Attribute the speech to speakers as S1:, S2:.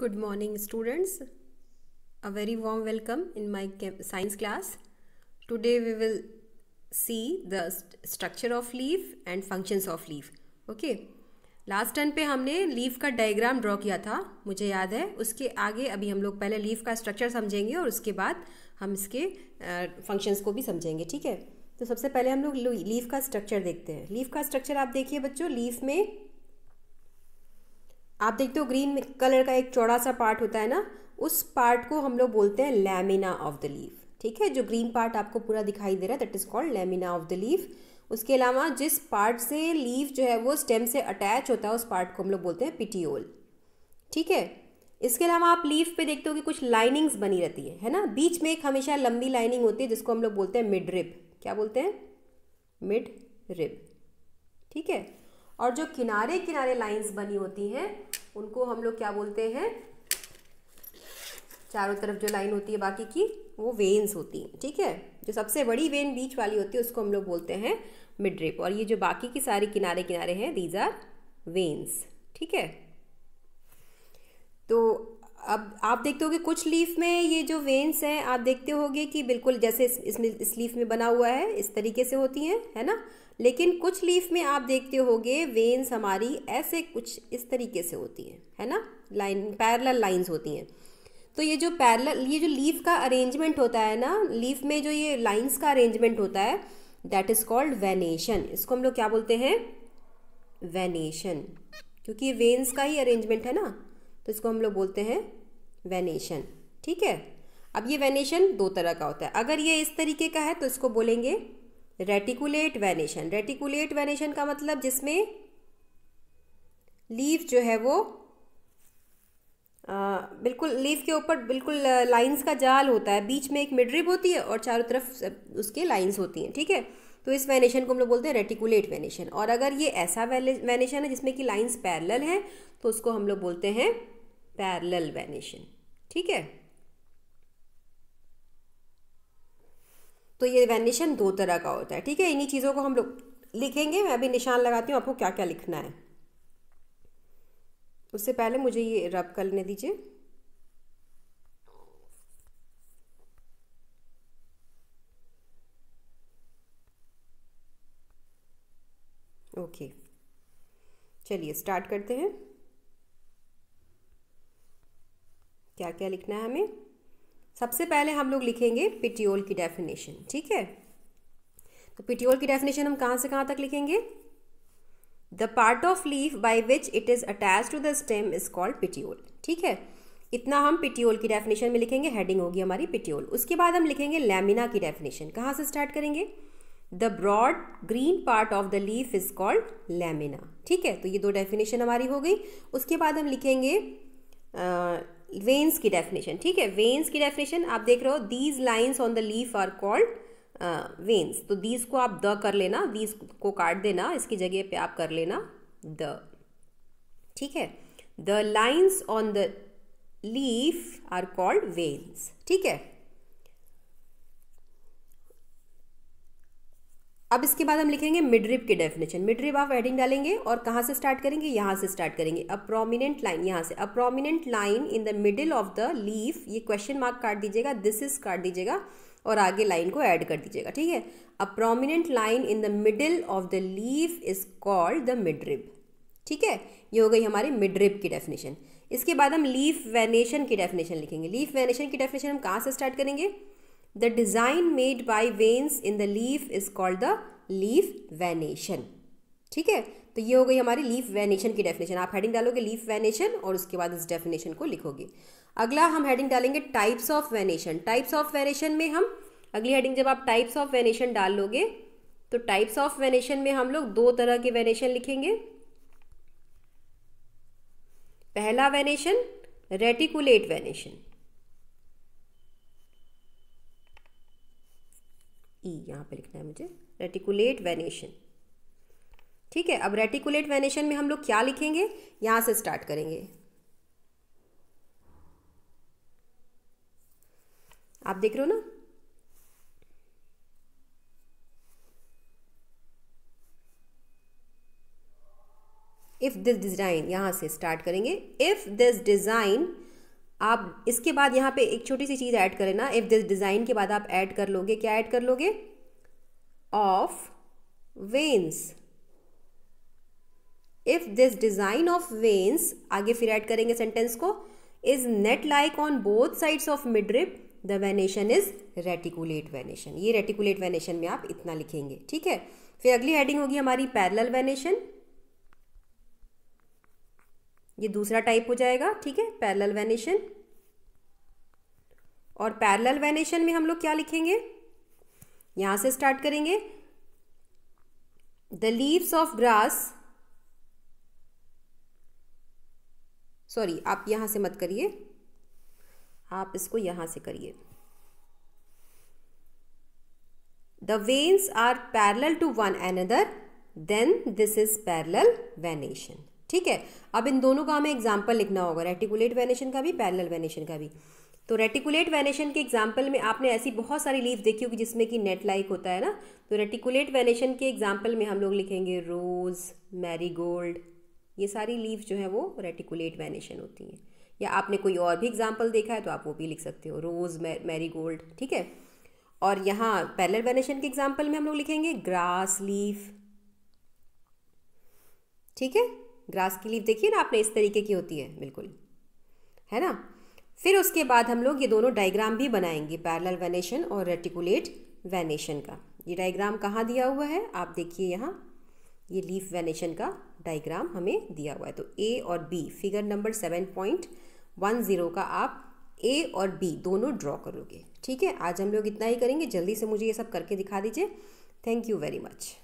S1: Good morning, students. A very warm welcome in my science class. Today we will see the structure of leaf and functions of leaf. Okay. Last turn पे हमने leaf का diagram draw किया था, मुझे याद है. उसके आगे अभी हम लोग पहले लीफ का स्ट्रक्चर समझेंगे और उसके बाद हम इसके फंक्शंस को भी समझेंगे. ठीक है. तो सबसे पहले हम लोग लीफ का स्ट्रक्चर देखते हैं. लीफ का स्ट्रक्चर आप देखिए बच्चों. लीफ में आप देखते हो ग्रीन कलर का एक चौड़ा सा पार्ट होता है ना, उस पार्ट को हम लोग बोलते हैं लैमिना ऑफ द लीफ. ठीक है. जो ग्रीन पार्ट आपको पूरा दिखाई दे रहा है that is called lamina of the leaf. उसके अलावा जिस पार्ट से लीफ जो है वो स्टेम से अटैच होता है उस पार्ट को हम लोग बोलते हैं पिटियोल. ठीक है. इसके अलावा आप लीफ पे देखते हो कि कुछ लाइनिंग्स बनी रहती है ना. बीच में एक हमेशा लंबी लाइनिंग होती है जिसको हम लोग बोलते हैं मिड रिब. क्या बोलते हैं? Mid rib. ठीक है. और जो किनारे किनारे लाइंस बनी होती हैं उनको हम लोग क्या बोलते हैं? चारों तरफ जो लाइन होती है बाकी की वो वेन्स होती हैं. ठीक है. जो सबसे बड़ी वेन बीच वाली होती है उसको हम लोग बोलते हैं मिडरिप. और ये जो बाकी की सारी किनारे किनारे हैं दीज आर वेन्स. ठीक है. तो अब आप देखते होगे कुछ लीफ में ये जो वेन्स हैं आप देखते होगे कि बिल्कुल जैसे इसमें इस लीफ में बना हुआ है इस तरीके से होती हैं, है ना. लेकिन कुछ लीफ में आप देखते होगे वेन्स हमारी ऐसे कुछ इस तरीके से होती हैं, है ना. लाइन पैरेलल लाइंस होती हैं. तो ये जो लीफ का अरेंजमेंट होता है ना, लीफ में जो ये लाइंस का अरेंजमेंट होता है दैट इज कॉल्ड वेनेशन. इसको हम लोग क्या बोलते हैं? वेनेशन. क्योंकि ये वेन्स का ही अरेंजमेंट है ना, तो इसको हम लोग बोलते हैं वेनेशन. ठीक है. अब ये वेनेशन दो तरह का होता है. अगर ये इस तरीके का है तो इसको बोलेंगे रेटिकुलेट वेनेशन. रेटिकुलेट वेनेशन का मतलब जिसमें लीफ जो है वो बिल्कुल लीफ के ऊपर बिल्कुल लाइंस का जाल होता है. बीच में एक मिडरिब होती है और चारों तरफ उसके लाइंस होती हैं. ठीक है. तो इस वेनेशन को हम लोग बोलते हैं रेटिकुलेट वेनेशन. और अगर ये ऐसा वेनेशन है जिसमें कि लाइंस पैरेलल हैं तो उसको हम लोग बोलते हैं पैरेलल वेनेशन. ठीक है. तो ये वेनेशन दो तरह का होता है. ठीक है. इन्हीं चीज़ों को हम लोग लिखेंगे. मैं अभी निशान लगाती हूँ आपको क्या क्या लिखना है. उससे पहले मुझे ये रब करने दीजिए. ओके. चलिए स्टार्ट करते हैं. क्या क्या लिखना है हमें? सबसे पहले हम लोग लिखेंगे पिटियोल की डेफिनेशन. ठीक है. तो पिटियोल की डेफिनेशन हम कहाँ से कहाँ तक लिखेंगे? The part of leaf by which it is attached to the stem is called petiole. ठीक है. इतना हम पिटियोल की डेफिनेशन में लिखेंगे. हेडिंग होगी हमारी पिटियोल. उसके बाद हम लिखेंगे लैमिना की डेफिनेशन. कहाँ से स्टार्ट करेंगे? The broad green part of the leaf is called lamina. ठीक है. तो ये दो डेफिनेशन हमारी हो गई. उसके बाद हम लिखेंगे वेन्स की डेफिनेशन. ठीक है. वेन्स की डेफिनेशन आप देख रहे हो these lines on the leaf are called veins. तो दीज को आप द कर लेना, दीज को काट देना, इसकी जगह पे आप कर लेना द. ठीक है. The lines on the leaf are called veins. ठीक है. अब इसके बाद हम लिखेंगे मिडरिब की डेफिनेशन. मिडरिब आप हेडिंग डालेंगे और कहाँ से स्टार्ट करेंगे? यहाँ से स्टार्ट करेंगे. A prominent line. यहाँ से a prominent line in the middle of the leaf. ये क्वेश्चन मार्क काट दीजिएगा, दिस इज काट दीजिएगा और आगे लाइन को ऐड कर दीजिएगा. ठीक है. A prominent line in the middle of the leaf is called the midrib. ठीक है. ये हो गई हमारी मिडरिब की डेफिनेशन. इसके बाद हम लीफ वेनेशन की डेफिनेशन लिखेंगे. लीफ वेनेशन की डेफिनेशन हम कहाँ से स्टार्ट करेंगे? The design made by veins in the leaf is called the leaf venation. ठीक है. तो ये हो गई हमारी लीफ वेनेशन की डेफिनेशन. आप हेडिंग डालोगे लीफ वेनेशन और उसके बाद इस डेफिनेशन को लिखोगे. अगला हम हेडिंग डालेंगे types of venation. Types of venation में हम अगली हेडिंग जब आप टाइप्स ऑफ वेनेशन डाल लोगे तो टाइप्स ऑफ वेनेशन में हम लोग दो तरह के वेनेशन लिखेंगे. पहला वेनेशन रेटिकुलेट वेनेशन. यहाँ पे लिखना है मुझे रेटिकुलेट वेनेशन. ठीक है. अब रेटिकुलेट वेनेशन में हम लोग क्या लिखेंगे? यहाँ से स्टार्ट करेंगे. आप देख रहे हो ना? इफ दिस डिजाइन, यहाँ से स्टार्ट करेंगे. इफ दिस डिजाइन आप इसके बाद यहाँ पे एक छोटी सी चीज़ ऐड करें ना, इफ दिस डिज़ाइन के बाद आप ऐड कर लोगे, क्या ऐड कर लोगे? Of veins. If this design of veins, आगे फिर ऐड करेंगे सेंटेंस को, is net like on both sides of midrib, the venation is reticulate venation. ये रेटिकुलेट वेनेशन में आप इतना लिखेंगे, ठीक है। फिर अगली हेडिंग होगी हमारी पैरेलल वेनेशन, ये दूसरा टाइप हो जाएगा, ठीक है, पैरेलल वेनेशन। और पैरेलल वेनेशन में हम लोग क्या लिखेंगे? यहां से स्टार्ट करेंगे, the leaves of grass, sorry आप यहां से मत करिए, आप इसको यहां से करिए। The veins are parallel to one another, then this is parallel venation, ठीक है। अब इन दोनों का हमें एग्जाम्पल लिखना होगा, रेटिकुलेट वेनेशन का भी, पैरेलल वेनेशन का भी। तो रेटिकुलेट वेनेशन के एग्जाम्पल में आपने ऐसी बहुत सारी लीव देखी होगी जिसमें कि नेट लाइक होता है ना, तो रेटिकुलेट वेनेशन के एग्जाम्पल में हम लोग लिखेंगे रोज, मैरीगोल्ड, ये सारी लीव जो है वो रेटिकुलेट वेनेशन होती हैं। या आपने कोई और भी एग्जाम्पल देखा है तो आप वो भी लिख सकते हो, रोज, मैरीगोल्ड, ठीक है। और यहाँ पैरेलल वेनेशन के एग्जाम्पल में हम लोग लिखेंगे ग्रास लीफ, ठीक है। ग्रास की लीफ देखिए ना आपने, इस तरीके की होती है बिल्कुल, है ना। फिर उसके बाद हम लोग ये दोनों डायग्राम भी बनाएंगे, पैरेलल वेनेशन और रेटिकुलेट वेनेशन का। ये डायग्राम कहाँ दिया हुआ है आप देखिए, यहाँ ये लीफ वेनेशन का डायग्राम हमें दिया हुआ है। तो ए और बी, फिगर नंबर 7.10 का आप ए और बी दोनों ड्रॉ करोगे, ठीक है। आज हम लोग इतना ही करेंगे, जल्दी से मुझे ये सब करके दिखा दीजिए। Thank you very much.